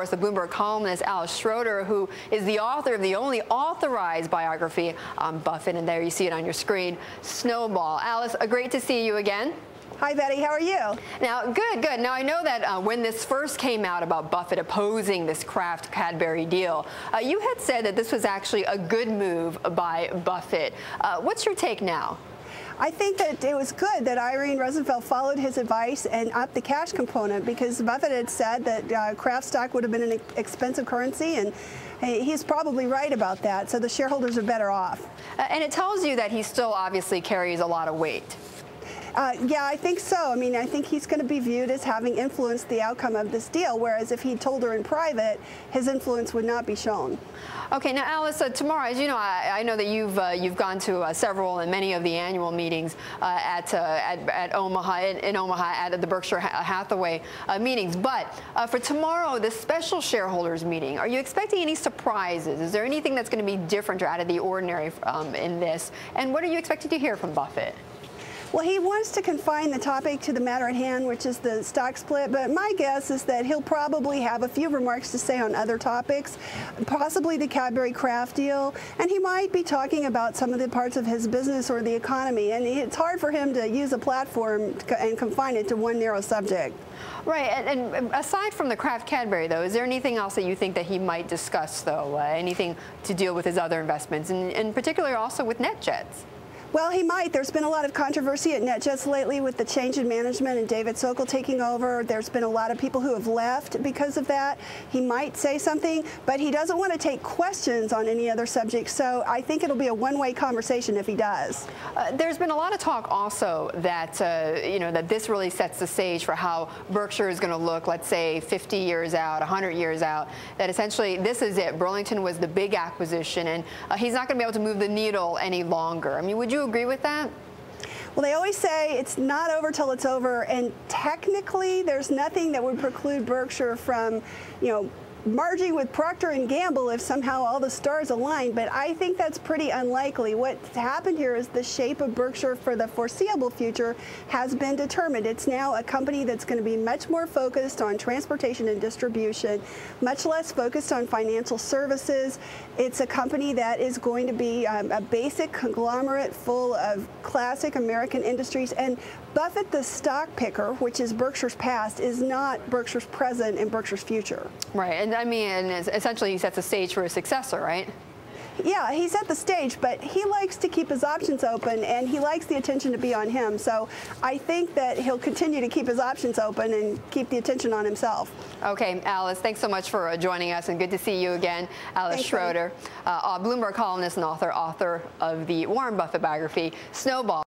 The Bloomberg columnist Alice Schroeder, who is the author of the only authorized biography on Buffett, and there you see it on your screen, Snowball. Alice, great to see you again. Hi, Betty. How are you? Now, good. Now, I know that when this first came out about Buffett opposing this Kraft Cadbury deal, you had said that this was actually a good move by Buffett. What's your take now? I think that it was good that Irene Rosenfeld followed his advice and upped the cash component, because Buffett had said that Kraft stock would have been an expensive currency, and he's probably right about that. So the shareholders are better off. And it tells you that he still obviously carries a lot of weight. Yeah, I think so. I mean, I think he's going to be viewed as having influenced the outcome of this deal, whereas if he told her in private, his influence would not be shown. Okay, now, Alice, tomorrow, as you know, I know that you've gone to several and many of the annual meetings at Omaha, in Omaha, at the Berkshire Hathaway meetings. But for tomorrow, the special shareholders meeting, are you expecting any surprises? Is there anything that's going to be different or out of the ordinary in this? And what are you expecting to hear from Buffett? Well, he wants to confine the topic to the matter at hand, which is the stock split, but my guess is that he'll probably have a few remarks to say on other topics, possibly the Cadbury-Kraft deal, and he might be talking about some of the parts of his business or the economy, and it's hard for him to use a platform and confine it to one narrow subject. Right, and aside from the Kraft Cadbury, though, is there anything else that you think that he might discuss, though? Anything to deal with his other investments, and in particular also with NetJets? Well, he might. There's been a lot of controversy at NetJets lately with the change in management and David Sokol taking over. There's been a lot of people who have left because of that. He might say something, but he doesn't want to take questions on any other subject, so I think it'll be a one-way conversation if he does. There's been a lot of talk also that, that this really sets the stage for how Berkshire is going to look, let's say, 50 years out, 100 years out, that essentially this is it. Burlington was the big acquisition, and he's not going to be able to move the needle any longer. I mean, would you agree with that? Well, they always say it's not over till it's over, and technically there's nothing that would preclude Berkshire from, merging with Procter & Gamble if somehow all the stars align, but I think that's pretty unlikely. What's happened here is the shape of Berkshire for the foreseeable future has been determined. It's now a company that's going to be much more focused on transportation and distribution, much less focused on financial services. It's a company that is going to be a basic conglomerate full of classic American industries, and Buffett, the stock picker, which is Berkshire's past, is not Berkshire's present and Berkshire's future. Right, and I mean, essentially he sets the stage for a successor, right? Yeah, he's at the stage, but he likes to keep his options open, and he likes the attention to be on him. So I think that he'll continue to keep his options open and keep the attention on himself. Okay, Alice, thanks so much for joining us, and good to see you again. Alice Schroeder, Bloomberg columnist and author of the Warren Buffett biography, Snowball.